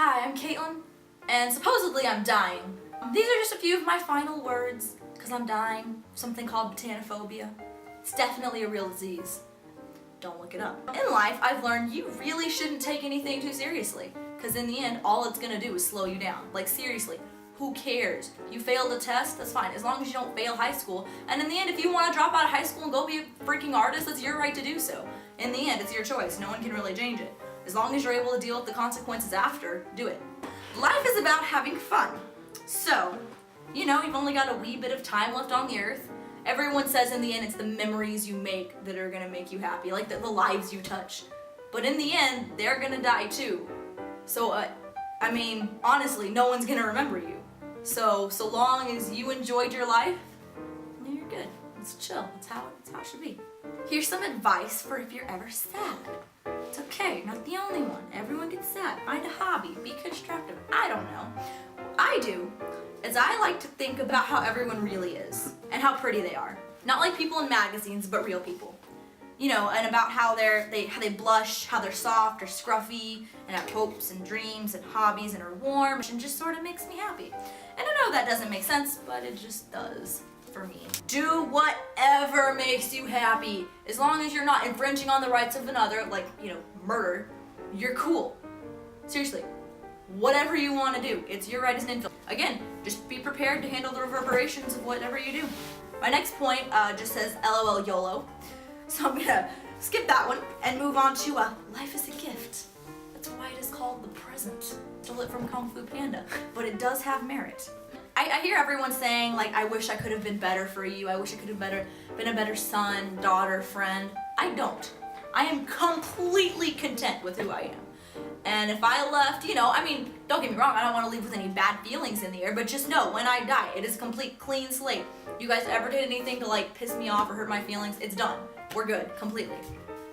Hi, I'm Kaitlyn, and supposedly I'm dying. These are just a few of my final words, because I'm dying. Something called botanophobia. It's definitely a real disease. Don't look it up. In life, I've learned you really shouldn't take anything too seriously, because in the end, all it's gonna do is slow you down. Like seriously, who cares? You failed a test, that's fine, as long as you don't fail high school. And in the end, if you want to drop out of high school and go be a freaking artist, that's your right to do so. In the end, it's your choice. No one can really change it. As long as you're able to deal with the consequences after, do it. Life is about having fun. So, you know, you've only got a wee bit of time left on the earth. Everyone says in the end, it's the memories you make that are gonna make you happy, like the lives you touch. But in the end, they're gonna die too. So, I mean, honestly, no one's gonna remember you. So long as you enjoyed your life, you're good. It's chill. It's how it should be. Here's some advice for if you're ever sad. It's okay, not the only one. Everyone gets sad. Find a hobby. Be constructive. I don't know. What I do is I like to think about how everyone really is and how pretty they are. Not like people in magazines, but real people. You know, and about how they blush, how they're soft or scruffy, and have hopes and dreams and hobbies and are warm, and just sort of makes me happy. And I know that doesn't make sense, but it just does for me. Do whatever makes you happy. As long as you're not infringing on the rights of another, like, you know, murder, you're cool. Seriously, whatever you want to do, it's your right as an infant. Again, just be prepared to handle the reverberations of whatever you do. My next point just says LOL YOLO. So I'm gonna skip that one and move on to life is a gift. That's why it is called the present. Stole it from Kung Fu Panda, but it does have merit. I hear everyone saying, like, I wish I could have been better for you. I wish I could have been a better son, daughter, friend. I don't. I am completely content with who I am. And if I left, you know, I mean, don't get me wrong, I don't want to leave with any bad feelings in the air, but just know, when I die, it is a complete clean slate. You guys ever did anything to, like, piss me off or hurt my feelings, it's done. We're good, completely.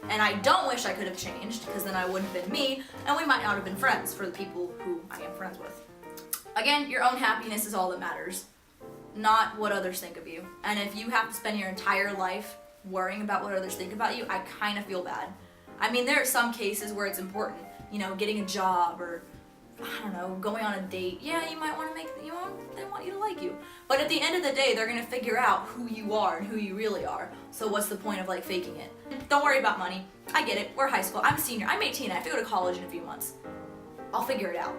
And I don't wish I could have changed, because then I wouldn't have been me, and we might not have been friends for the people who I am friends with. Again, your own happiness is all that matters, not what others think of you. And if you have to spend your entire life worrying about what others think about you, I kind of feel bad. I mean, there are some cases where it's important, you know, getting a job or, I don't know, going on a date. Yeah, you might want to they want you to like you. But at the end of the day, they're going to figure out who you are and who you really are. So what's the point of, like, faking it? Don't worry about money. I get it. We're high school. I'm a senior. I'm 18. I have to go to college in a few months. I'll figure it out.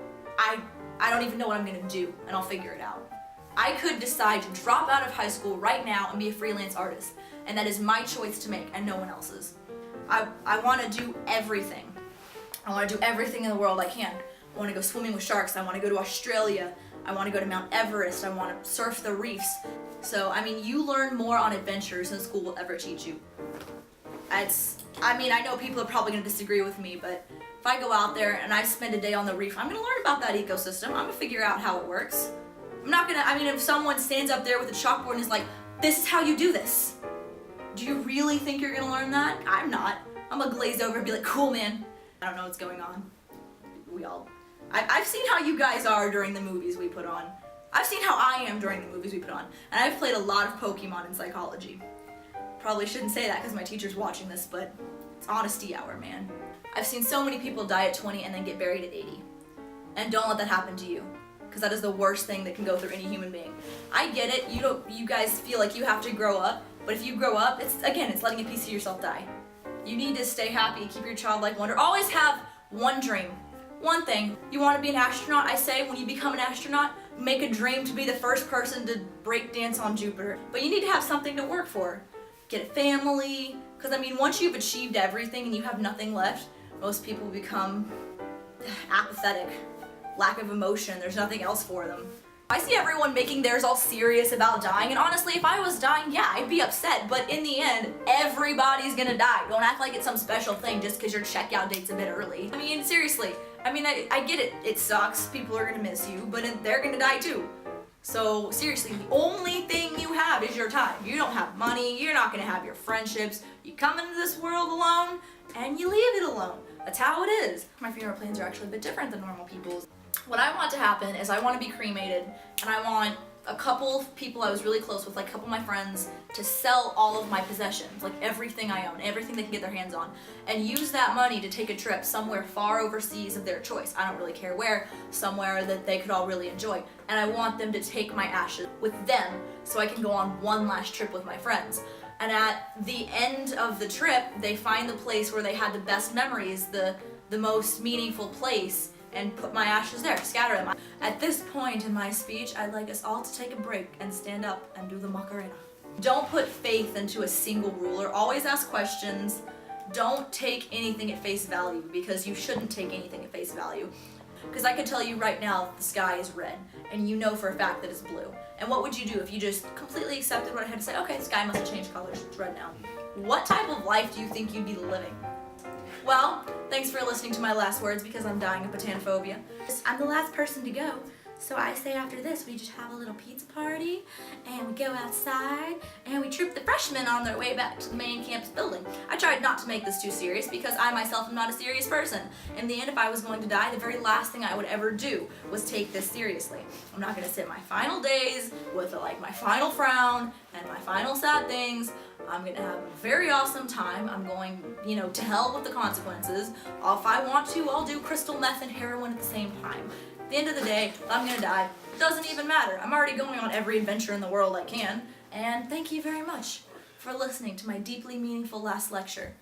I don't even know what I'm going to do, and I'll figure it out. I could decide to drop out of high school right now and be a freelance artist. And that is my choice to make and no one else's. I want to do everything. I want to do everything in the world I can. I want to go swimming with sharks. I want to go to Australia. I want to go to Mount Everest. I want to surf the reefs. So, I mean, you learn more on adventures than school will ever teach you. I mean, I know people are probably going to disagree with me, but if I go out there and I spend a day on the reef, I'm going to learn about that ecosystem. I'm going to figure out how it works. I'm not going to, I mean, if someone stands up there with a chalkboard and is like, this is how you do this. Do you really think you're going to learn that? I'm not. I'm going to glaze over and be like, cool, man. I don't know what's going on. I've seen how you guys are during the movies we put on. I've seen how I am during the movies we put on. And I've played a lot of Pokemon in psychology. Probably shouldn't say that because my teacher's watching this, but it's honesty hour, man. I've seen so many people die at 20 and then get buried at 80. And don't let that happen to you, because that is the worst thing that can go through any human being. I get it, you guys feel like you have to grow up, but if you grow up, it's letting a piece of yourself die. You need to stay happy, keep your childlike wonder. Always have one dream. One thing, you want to be an astronaut, I say when you become an astronaut, make a dream to be the first person to break dance on Jupiter. But you need to have something to work for. Get a family, because I mean, once you've achieved everything and you have nothing left, most people become apathetic, lack of emotion, there's nothing else for them. I see everyone making theirs all serious about dying, and honestly, if I was dying, yeah, I'd be upset, but in the end, everybody's gonna die. Don't act like it's some special thing just because your checkout date's a bit early. I mean, seriously, I get it, it sucks, people are gonna miss you, but they're gonna die too. So seriously, the only thing you have is your time. You don't have money, you're not gonna have your friendships, you come into this world alone, and you leave it alone. That's how it is. My funeral plans are actually a bit different than normal people's. What I want to happen is I want to be cremated, and I want a couple of people I was really close with, like a couple of my friends, to sell all of my possessions, like everything I own, everything they can get their hands on, and use that money to take a trip somewhere far overseas of their choice. I don't really care where, somewhere that they could all really enjoy. And I want them to take my ashes with them so I can go on one last trip with my friends. And at the end of the trip, they find the place where they had the best memories, the most meaningful place, and put my ashes there, scatter them. At this point in my speech, I'd like us all to take a break and stand up and do the Macarena. Don't put faith into a single ruler. Always ask questions. Don't take anything at face value, because you shouldn't take anything at face value. Because I can tell you right now that the sky is red, and you know for a fact that it's blue. And what would you do if you just completely accepted what I had to say? Okay, the sky must have changed colors, it's red now. What type of life do you think you'd be living? Well, thanks for listening to my last words, because I'm dying of botanophobia. I'm the last person to go, so I say after this we just have a little pizza party, and we go outside, and we trip the freshmen on their way back to the main campus building. I tried not to make this too serious, because I myself am not a serious person. In the end, if I was going to die, the very last thing I would ever do was take this seriously. I'm not going to sit my final days with like my final frown and my final sad things. I'm gonna have a very awesome time. I'm going, to hell with the consequences. If I want to, I'll do crystal meth and heroin at the same time. At the end of the day, if I'm gonna die, it doesn't even matter. I'm already going on every adventure in the world I can. And thank you very much for listening to my deeply meaningful last lecture.